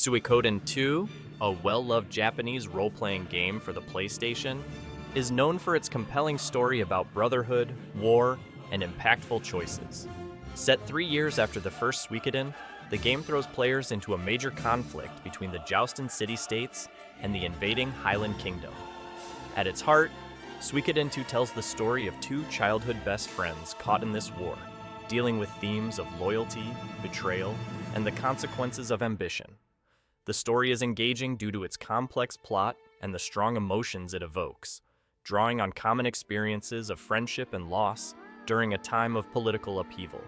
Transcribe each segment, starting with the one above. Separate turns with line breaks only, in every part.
Suikoden 2, a well-loved Japanese role-playing game for the PlayStation, is known for its compelling story about brotherhood, war, and impactful choices. Set 3 years after the first Suikoden, the game throws players into a major conflict between the jousting city-states and the invading Highland Kingdom. At its heart, Suikoden 2 tells the story of two childhood best friends caught in this war, dealing with themes of loyalty, betrayal, and the consequences of ambition. The story is engaging due to its complex plot and the strong emotions it evokes, drawing on common experiences of friendship and loss during a time of political upheaval.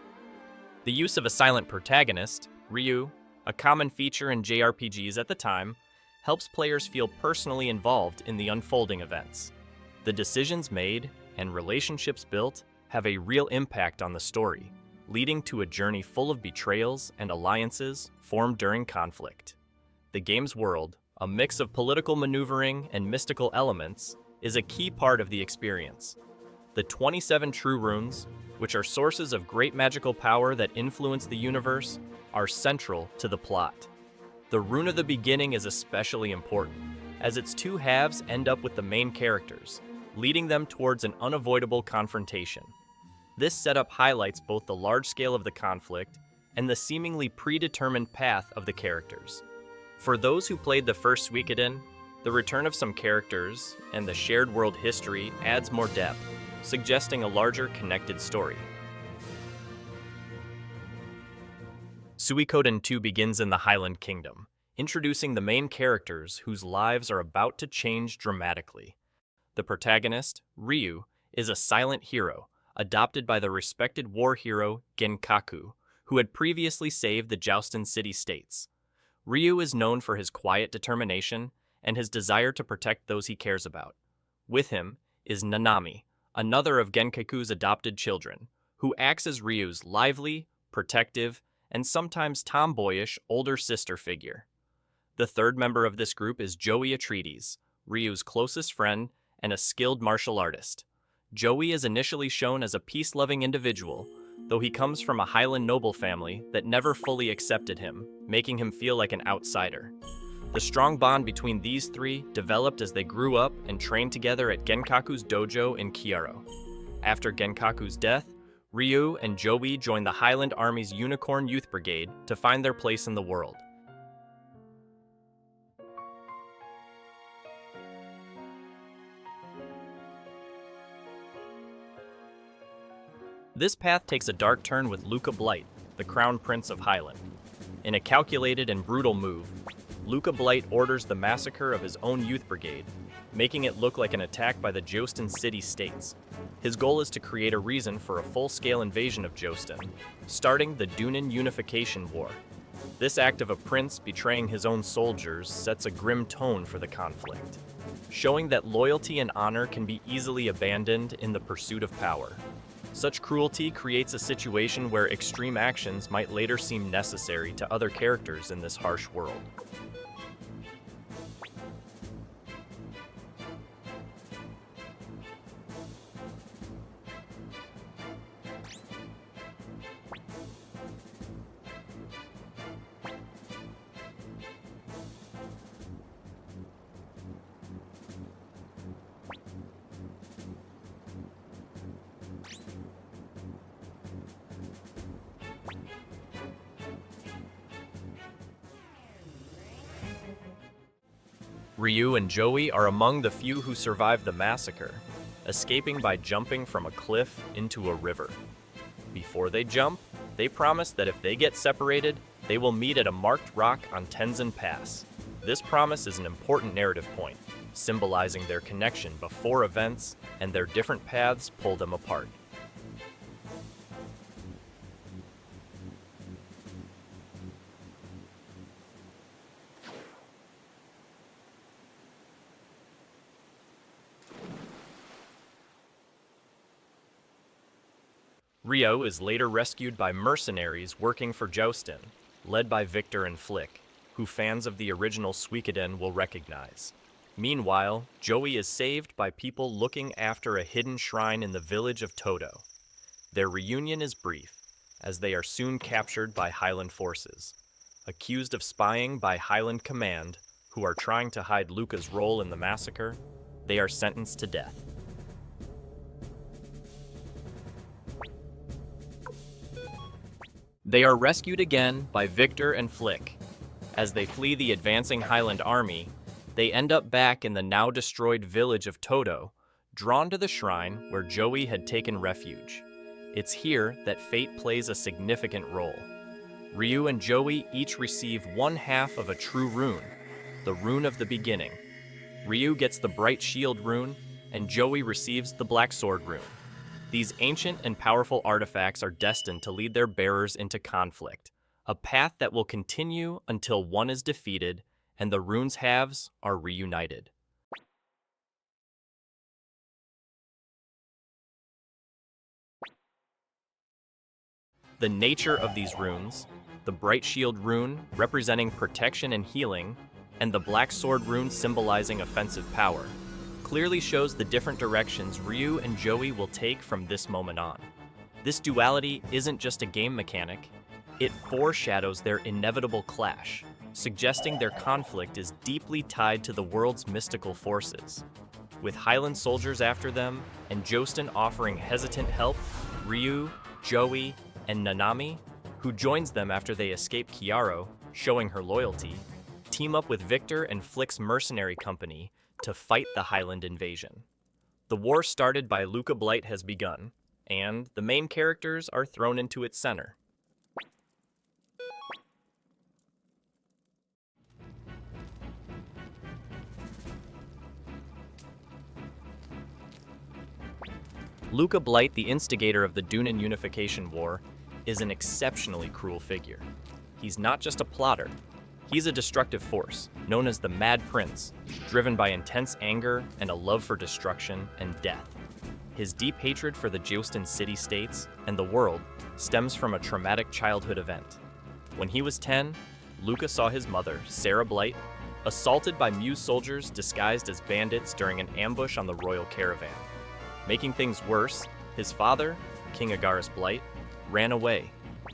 The use of a silent protagonist, Riou, a common feature in JRPGs at the time, helps players feel personally involved in the unfolding events. The decisions made and relationships built have a real impact on the story, leading to a journey full of betrayals and alliances formed during conflict. The game's world, a mix of political maneuvering and mystical elements, is a key part of the experience. The 27 true runes, which are sources of great magical power that influence the universe, are central to the plot. The Rune of the Beginning is especially important, as its two halves end up with the main characters, leading them towards an unavoidable confrontation. This setup highlights both the large scale of the conflict and the seemingly predetermined path of the characters. For those who played the first Suikoden, the return of some characters and the shared world history adds more depth, suggesting a larger connected story. Suikoden 2 begins in the Highland Kingdom, introducing the main characters whose lives are about to change dramatically. The protagonist, Riou, is a silent hero, adopted by the respected war hero Genkaku, who had previously saved the jousting city-states. Riou is known for his quiet determination and his desire to protect those he cares about. With him is Nanami, another of Genkaku's adopted children, who acts as Ryu's lively, protective, and sometimes tomboyish older sister figure. The third member of this group is Jowy, Ryu's closest friend and a skilled martial artist. Jowy is initially shown as a peace-loving individual, though he comes from a Highland noble family that never fully accepted him, making him feel like an outsider. The strong bond between these three developed as they grew up and trained together at Genkaku's dojo in Kyoto. After Genkaku's death, Riou and Jowy joined the Highland Army's Unicorn Youth Brigade to find their place in the world. This path takes a dark turn with Luca Blight, the Crown Prince of Highland. In a calculated and brutal move, Luca Blight orders the massacre of his own youth brigade, making it look like an attack by the Joustin city-states. His goal is to create a reason for a full-scale invasion of Joustin, starting the Dunan Unification War. This act of a prince betraying his own soldiers sets a grim tone for the conflict, showing that loyalty and honor can be easily abandoned in the pursuit of power. Such cruelty creates a situation where extreme actions might later seem necessary to other characters in this harsh world. Riou and Jowy are among the few who survived the massacre, escaping by jumping from a cliff into a river. Before they jump, they promise that if they get separated, they will meet at a marked rock on Tenzan Pass. This promise is an important narrative point, symbolizing their connection before events and their different paths pull them apart. Riou is later rescued by mercenaries working for Joustin, led by Victor and Flick, who fans of the original Suikoden will recognize. Meanwhile, Jowy is saved by people looking after a hidden shrine in the village of Toto. Their reunion is brief, as they are soon captured by Highland forces. Accused of spying by Highland Command, who are trying to hide Luca's role in the massacre, they are sentenced to death. They are rescued again by Victor and Flick. As they flee the advancing Highland army, they end up back in the now-destroyed village of Todo, drawn to the shrine where Jowy had taken refuge. It's here that fate plays a significant role. Riou and Jowy each receive one half of a true rune, the Rune of the Beginning. Riou gets the Bright Shield rune, and Jowy receives the Black Sword rune. These ancient and powerful artifacts are destined to lead their bearers into conflict, a path that will continue until one is defeated and the rune's halves are reunited. The nature of these runes, the Bright Shield rune representing protection and healing, and the Black Sword rune symbolizing offensive power, clearly shows the different directions Riou and Jowy will take from this moment on. This duality isn't just a game mechanic, it foreshadows their inevitable clash, suggesting their conflict is deeply tied to the world's mystical forces. With Highland soldiers after them, and Jostin offering hesitant help, Riou, Jowy, and Nanami, who joins them after they escape Chiaro, showing her loyalty, team up with Victor and Flick's mercenary company to fight the Highland invasion. The war started by Luca Blight has begun, and the main characters are thrown into its center. Luca Blight, the instigator of the Dunan Unification War, is an exceptionally cruel figure. He's not just a plotter. He's a destructive force, known as the Mad Prince, driven by intense anger and a love for destruction and death. His deep hatred for the Jostin city-states and the world stems from a traumatic childhood event. When he was 10, Luca saw his mother, Sarah Blight, assaulted by Muse soldiers disguised as bandits during an ambush on the royal caravan. Making things worse, his father, King Agaris Blight, ran away,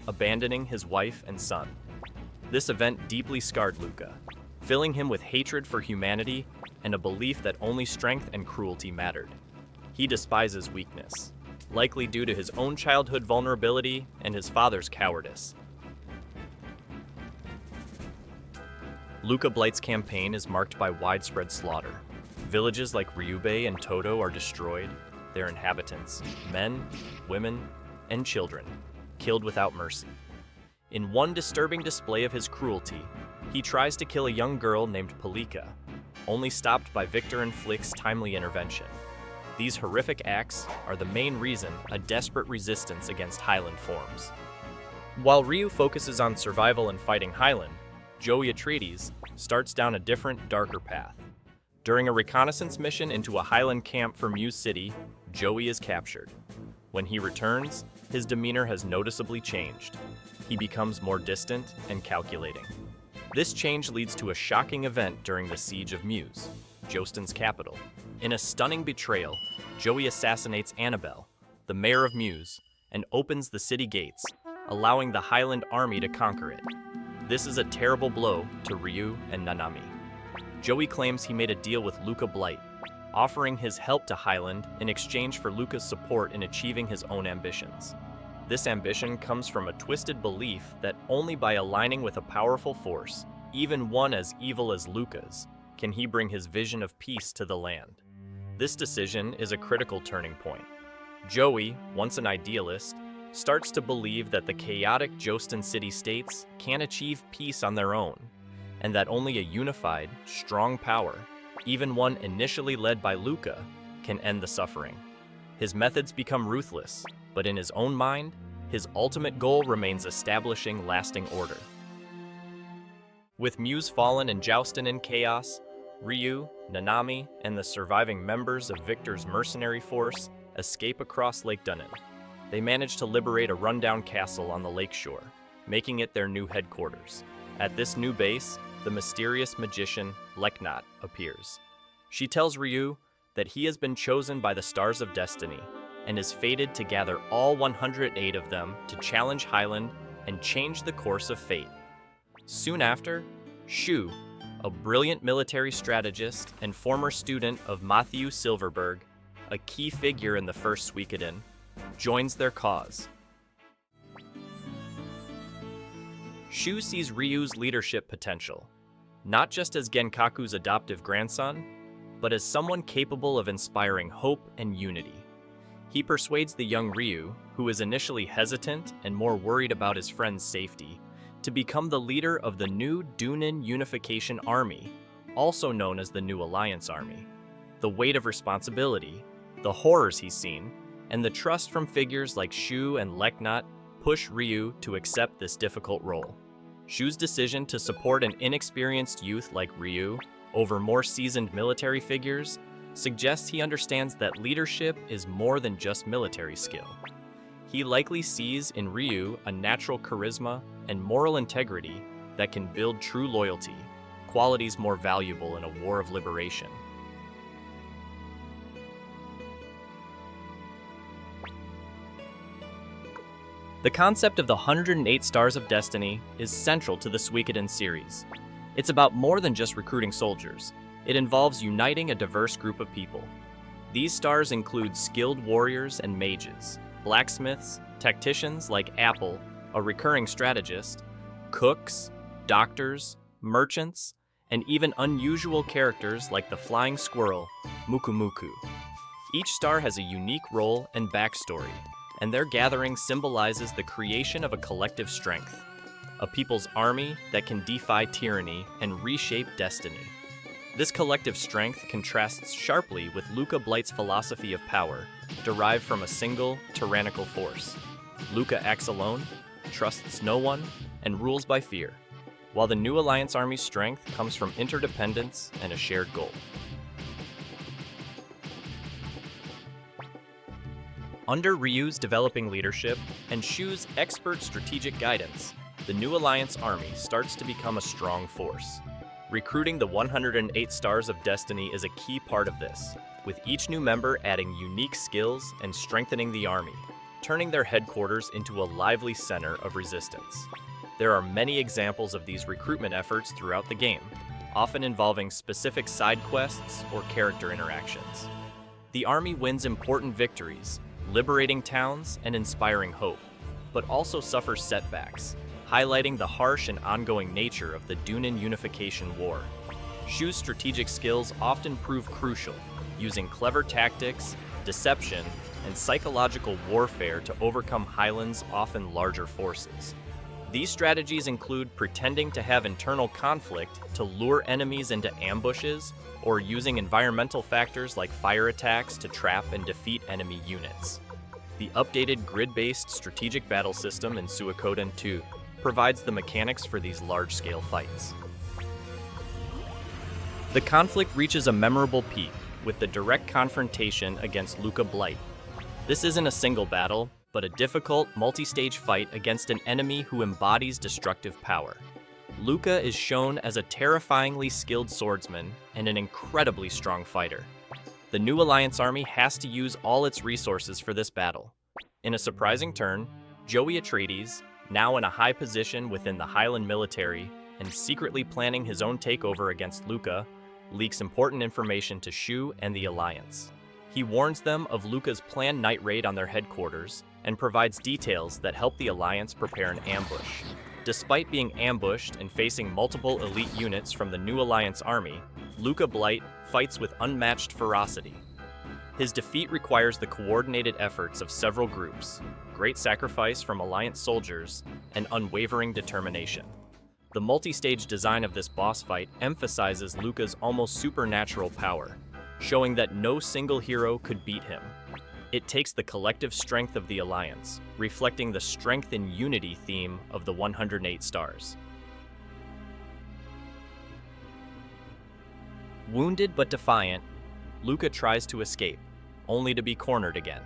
abandoning his wife and son. This event deeply scarred Luca, filling him with hatred for humanity and a belief that only strength and cruelty mattered. He despises weakness, likely due to his own childhood vulnerability and his father's cowardice. Luca Blight's campaign is marked by widespread slaughter. Villages like Riou and Todo are destroyed, their inhabitants, men, women, and children, killed without mercy. In one disturbing display of his cruelty, he tries to kill a young girl named Palika, only stopped by Victor and Flick's timely intervention. These horrific acts are the main reason a desperate resistance against Highland forms. While Riou focuses on survival and fighting Highland, Jowy Atreides starts down a different, darker path. During a reconnaissance mission into a Highland camp for Muse City, Jowy is captured. When he returns, his demeanor has noticeably changed. He becomes more distant and calculating. This change leads to a shocking event during the Siege of Muse, Jostin's capital. In a stunning betrayal, Jowy assassinates Annabelle, the mayor of Muse, and opens the city gates, allowing the Highland army to conquer it. This is a terrible blow to Riou and Nanami. Jowy claims he made a deal with Luca Blight, offering his help to Highland in exchange for Luca's support in achieving his own ambitions. This ambition comes from a twisted belief that only by aligning with a powerful force, even one as evil as Luca's, can he bring his vision of peace to the land. This decision is a critical turning point. Jowy, once an idealist, starts to believe that the chaotic Jostin city-states can't achieve peace on their own, and that only a unified, strong power, even one initially led by Luca, can end the suffering. His methods become ruthless, but in his own mind, his ultimate goal remains establishing lasting order. With Muse fallen and Jostin in chaos, Riou, Nanami, and the surviving members of Victor's mercenary force escape across Lake Dunan. They manage to liberate a rundown castle on the lakeshore, making it their new headquarters. At this new base, the mysterious magician Leknat appears. She tells Riou that he has been chosen by the Stars of Destiny and is fated to gather all 108 of them to challenge Highland and change the course of fate. Soon after, Shu, a brilliant military strategist and former student of Matthew Silverberg, a key figure in the first Suikoden, joins their cause. Shu sees Riou's leadership potential, not just as Genkaku's adoptive grandson, but as someone capable of inspiring hope and unity. He persuades the young Riou, who is initially hesitant and more worried about his friend's safety, to become the leader of the new Dunin Unification Army, also known as the New Alliance Army. The weight of responsibility, the horrors he's seen, and the trust from figures like Shu and Leknat push Riou to accept this difficult role. Shu's decision to support an inexperienced youth like Riou over more seasoned military figures suggests he understands that leadership is more than just military skill. He likely sees in Riou a natural charisma and moral integrity that can build true loyalty, qualities more valuable in a war of liberation. The concept of the 108 Stars of Destiny is central to the Suikoden series. It's about more than just recruiting soldiers. It involves uniting a diverse group of people. These stars include skilled warriors and mages, blacksmiths, tacticians like Apple, a recurring strategist, cooks, doctors, merchants, and even unusual characters like the flying squirrel, Mukumuku. Each star has a unique role and backstory, and their gathering symbolizes the creation of a collective strength, a people's army that can defy tyranny and reshape destiny. This collective strength contrasts sharply with Luca Blight's philosophy of power, derived from a single, tyrannical force. Luca acts alone, trusts no one, and rules by fear, while the New Alliance Army's strength comes from interdependence and a shared goal. Under Riou's developing leadership and Shu's expert strategic guidance, the New Alliance Army starts to become a strong force. Recruiting the 108 Stars of Destiny is a key part of this, with each new member adding unique skills and strengthening the army, turning their headquarters into a lively center of resistance. There are many examples of these recruitment efforts throughout the game, often involving specific side quests or character interactions. The army wins important victories, liberating towns and inspiring hope, but also suffers setbacks, highlighting the harsh and ongoing nature of the Dunin Unification War. Shu's strategic skills often prove crucial, using clever tactics, deception, and psychological warfare to overcome Highland's often larger forces. These strategies include pretending to have internal conflict to lure enemies into ambushes, or using environmental factors like fire attacks to trap and defeat enemy units. The updated grid-based strategic battle system in Suikoden 2 provides the mechanics for these large-scale fights. The conflict reaches a memorable peak with the direct confrontation against Luca Blight. This isn't a single battle, but a difficult, multi-stage fight against an enemy who embodies destructive power. Luca is shown as a terrifyingly skilled swordsman and an incredibly strong fighter. The New Alliance Army has to use all its resources for this battle. In a surprising turn, Jowy, now in a high position within the Highland military and secretly planning his own takeover against Luca, leaks important information to Shu and the Alliance. He warns them of Luca's planned night raid on their headquarters and provides details that help the Alliance prepare an ambush. Despite being ambushed and facing multiple elite units from the New Alliance Army, Luca Blight fights with unmatched ferocity. His defeat requires the coordinated efforts of several groups, great sacrifice from Alliance soldiers, and unwavering determination. The multi-stage design of this boss fight emphasizes Luca's almost supernatural power, showing that no single hero could beat him. It takes the collective strength of the Alliance, reflecting the strength and unity theme of the 108 Stars. Wounded but defiant, Luca tries to escape, only to be cornered again.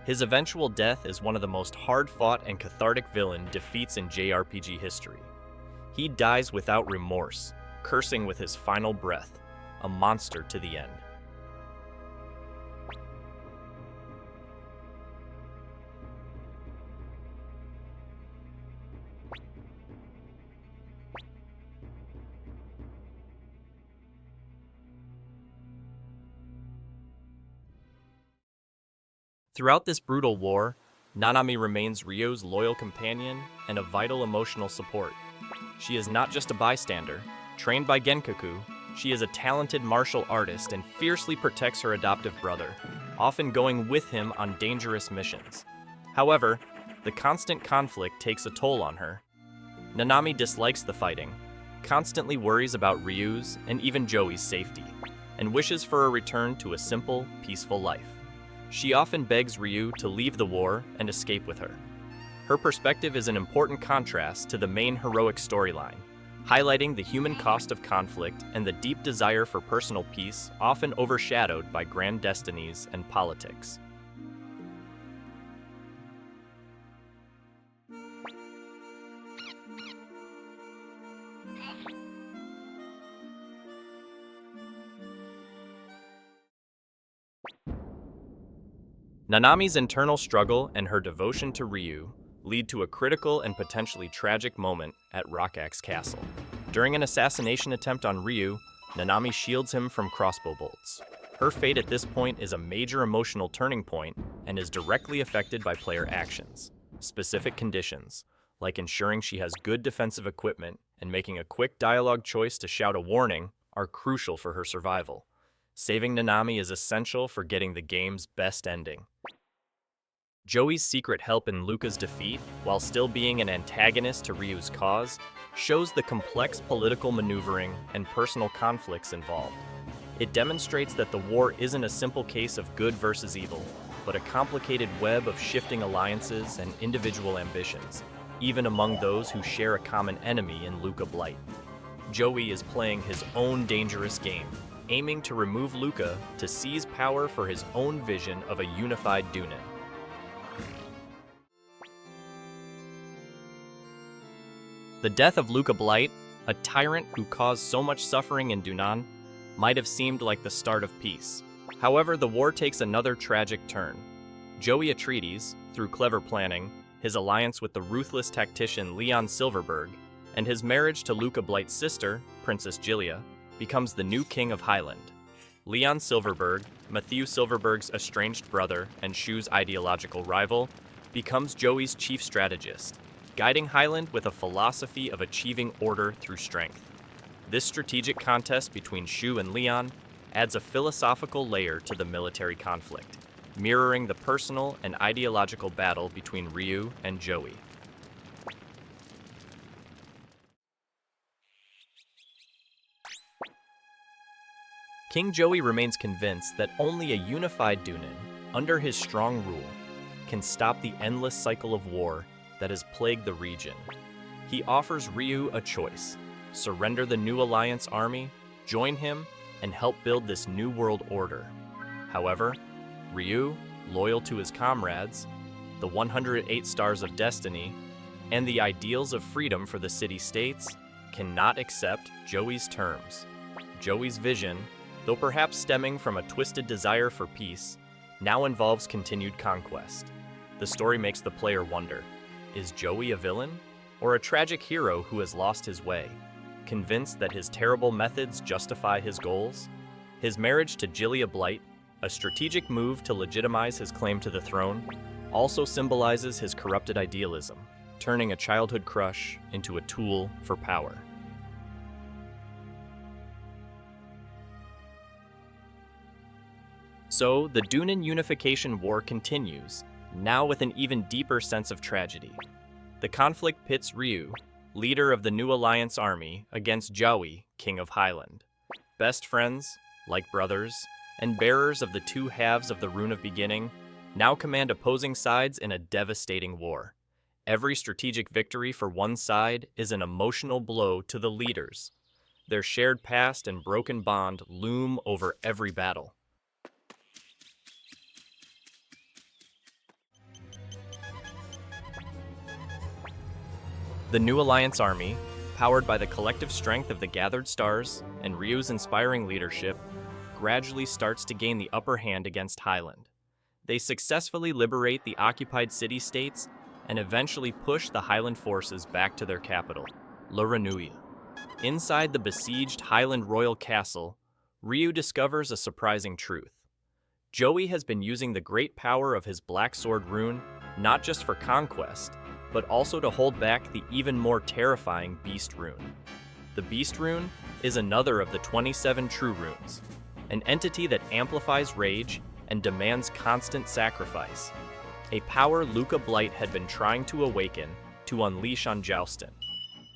His eventual death is one of the most hard-fought and cathartic villain defeats in JRPG history. He dies without remorse, cursing with his final breath, a monster to the end. Throughout this brutal war, Nanami remains Ryu's loyal companion and a vital emotional support. She is not just a bystander. Trained by Genkaku, she is a talented martial artist and fiercely protects her adoptive brother, often going with him on dangerous missions. However, the constant conflict takes a toll on her. Nanami dislikes the fighting, constantly worries about Ryu's and even Jowy's safety, and wishes for a return to a simple, peaceful life. She often begs Riou to leave the war and escape with her. Her perspective is an important contrast to the main heroic storyline, highlighting the human cost of conflict and the deep desire for personal peace often overshadowed by grand destinies and politics. Nanami's internal struggle and her devotion to Riou lead to a critical and potentially tragic moment at Rockaxe Castle. During an assassination attempt on Riou, Nanami shields him from crossbow bolts. Her fate at this point is a major emotional turning point and is directly affected by player actions. Specific conditions, like ensuring she has good defensive equipment and making a quick dialogue choice to shout a warning, are crucial for her survival. Saving Nanami is essential for getting the game's best ending. Jowy's secret help in Luca's defeat, while still being an antagonist to Ryu's cause, shows the complex political maneuvering and personal conflicts involved. It demonstrates that the war isn't a simple case of good versus evil, but a complicated web of shifting alliances and individual ambitions, even among those who share a common enemy in Luca Blight. Jowy is playing his own dangerous game, aiming to remove Luca to seize power for his own vision of a unified Dunin. The death of Luca Blight, a tyrant who caused so much suffering in Dunan, might have seemed like the start of peace. However, the war takes another tragic turn. Jowy Atreides, through clever planning, his alliance with the ruthless tactician Leon Silverberg, and his marriage to Luca Blight's sister, Princess Gilia, becomes the new king of Highland. Leon Silverberg, Matthew Silverberg's estranged brother and Shu's ideological rival, becomes Jowy's chief strategist, guiding Highland with a philosophy of achieving order through strength. This strategic contest between Shu and Leon adds a philosophical layer to the military conflict, mirroring the personal and ideological battle between Riou and Jowy. King Jowy remains convinced that only a unified Dunin, under his strong rule, can stop the endless cycle of war that has plagued the region. He offers Riou a choice: surrender the New Alliance army, join him, and help build this new world order. However, Riou, loyal to his comrades, the 108 Stars of Destiny, and the ideals of freedom for the city-states, cannot accept Jowy's terms. Jowy's vision, though perhaps stemming from a twisted desire for peace, now involves continued conquest. The story makes the player wonder, is Jowy a villain, or a tragic hero who has lost his way? Convinced that his terrible methods justify his goals? His marriage to Gilia Blight, a strategic move to legitimize his claim to the throne, also symbolizes his corrupted idealism, turning a childhood crush into a tool for power. So, the Dunin unification war continues, now with an even deeper sense of tragedy. The conflict pits Riou, leader of the New Alliance army, against Jowy, king of Highland. Best friends, like brothers, and bearers of the two halves of the Rune of Beginning, now command opposing sides in a devastating war. Every strategic victory for one side is an emotional blow to the leaders. Their shared past and broken bond loom over every battle. The New Alliance army, powered by the collective strength of the gathered stars and Ryu's inspiring leadership, gradually starts to gain the upper hand against Highland. They successfully liberate the occupied city-states and eventually push the Highland forces back to their capital, La Renouille. Inside the besieged Highland royal castle, Riou discovers a surprising truth. Jowy has been using the great power of his Black Sword rune not just for conquest, but also to hold back the even more terrifying Beast rune. The Beast rune is another of the 27 true runes, an entity that amplifies rage and demands constant sacrifice, a power Luca Blight had been trying to awaken to unleash on Joustin.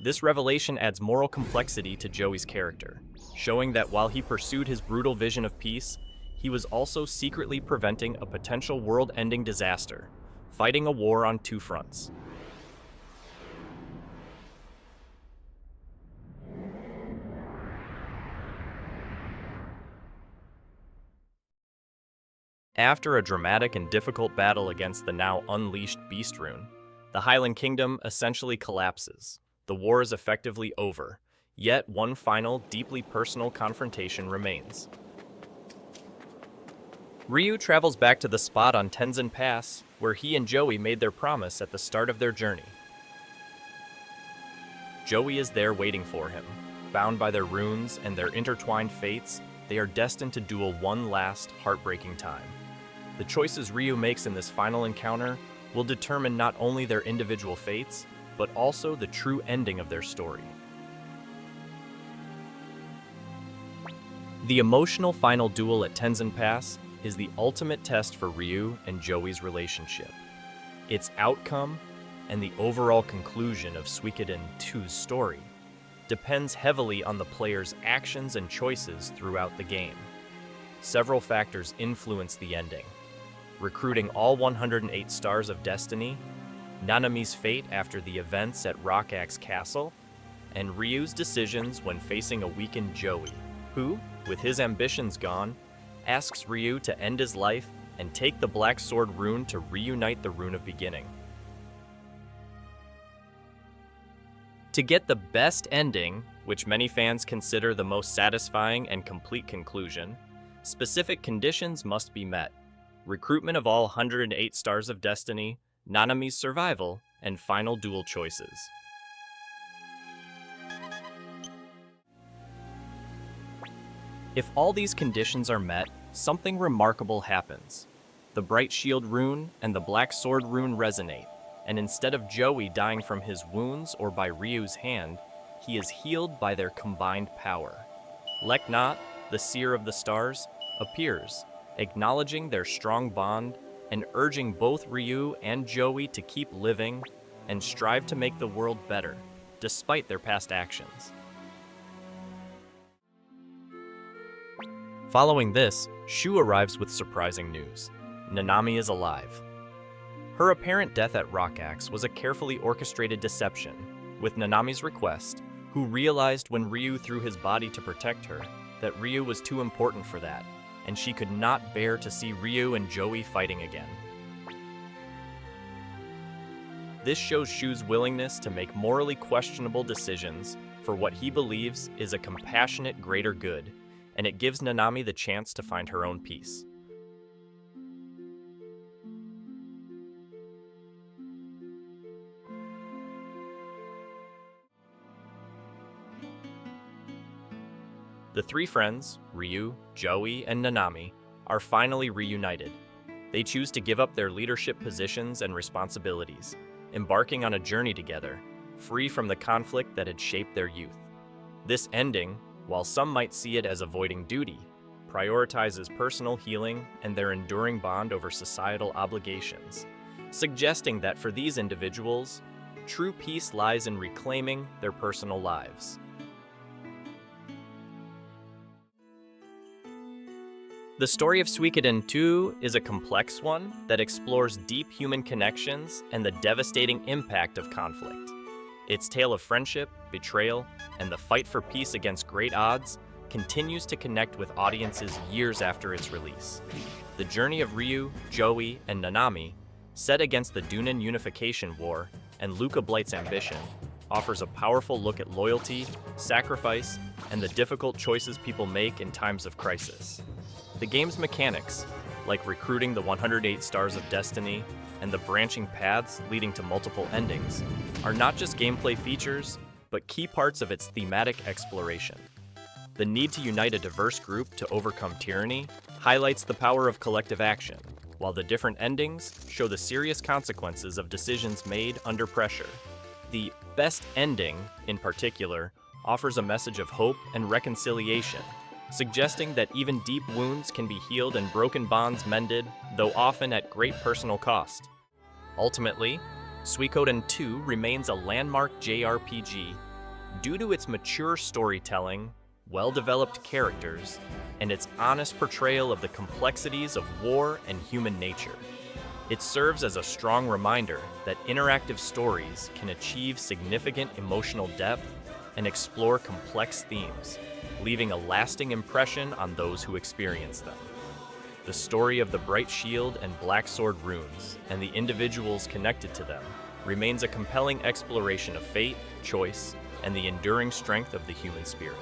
This revelation adds moral complexity to Jowy's character, showing that while he pursued his brutal vision of peace, he was also secretly preventing a potential world-ending disaster, fighting a war on two fronts. After a dramatic and difficult battle against the now unleashed Beast rune, the Highland Kingdom essentially collapses. The war is effectively over, yet one final, deeply personal confrontation remains. Riou travels back to the spot on Tenzan Pass, where he and Jowy made their promise at the start of their journey. Jowy is there waiting for him. Bound by their runes and their intertwined fates, they are destined to duel one last, heartbreaking time. The choices Riou makes in this final encounter will determine not only their individual fates, but also the true ending of their story. The emotional final duel at Tenzan Pass is the ultimate test for Riou and Jowy's relationship. Its outcome, and the overall conclusion of Suikoden 2's story, depends heavily on the player's actions and choices throughout the game. Several factors influence the ending: recruiting all 108 Stars of Destiny, Nanami's fate after the events at Rockaxe Castle, and Ryu's decisions when facing a weakened Jowy, who, with his ambitions gone, asks Riou to end his life and take the Black Sword rune to reunite the Rune of Beginning. To get the best ending, which many fans consider the most satisfying and complete conclusion, specific conditions must be met: recruitment of all 108 Stars of Destiny, Nanami's survival, and final duel choices. If all these conditions are met, something remarkable happens. The Bright Shield rune and the Black Sword rune resonate, and instead of Jowy dying from his wounds or by Ryu's hand, he is healed by their combined power. Leknat, the Seer of the Stars, appears, acknowledging their strong bond and urging both Riou and Jowy to keep living and strive to make the world better, despite their past actions. Following this, Shu arrives with surprising news. Nanami is alive. Her apparent death at Rockaxe was a carefully orchestrated deception, with Nanami's request, who realized when Riou threw his body to protect her that Riou was too important for that, and she could not bear to see Riou and Jowy fighting again. This shows Shu's willingness to make morally questionable decisions for what he believes is a compassionate greater good, and it gives Nanami the chance to find her own peace. The three friends, Riou, Jowy, and Nanami, are finally reunited. They choose to give up their leadership positions and responsibilities, embarking on a journey together, free from the conflict that had shaped their youth. This ending, while some might see it as avoiding duty, prioritizes personal healing and their enduring bond over societal obligations, suggesting that for these individuals, true peace lies in reclaiming their personal lives. The story of Suikoden 2 is a complex one that explores deep human connections and the devastating impact of conflict. Its tale of friendship, betrayal, and the fight for peace against great odds continues to connect with audiences years after its release. The journey of Riou, Jowy, and Nanami, set against the Dunan Unification War and Luca Blight's ambition, offers a powerful look at loyalty, sacrifice, and the difficult choices people make in times of crisis. The game's mechanics, like recruiting the 108 Stars of Destiny and the branching paths leading to multiple endings, are not just gameplay features, but key parts of its thematic exploration. The need to unite a diverse group to overcome tyranny highlights the power of collective action, while the different endings show the serious consequences of decisions made under pressure. The best ending, in particular, offers a message of hope and reconciliation, suggesting that even deep wounds can be healed and broken bonds mended, though often at great personal cost. Ultimately, Suikoden 2 remains a landmark JRPG due to its mature storytelling, well-developed characters, and its honest portrayal of the complexities of war and human nature. It serves as a strong reminder that interactive stories can achieve significant emotional depth and explore complex themes, leaving a lasting impression on those who experience them. The story of the Bright Shield and Black Sword runes, and the individuals connected to them, remains a compelling exploration of fate, choice, and the enduring strength of the human spirit.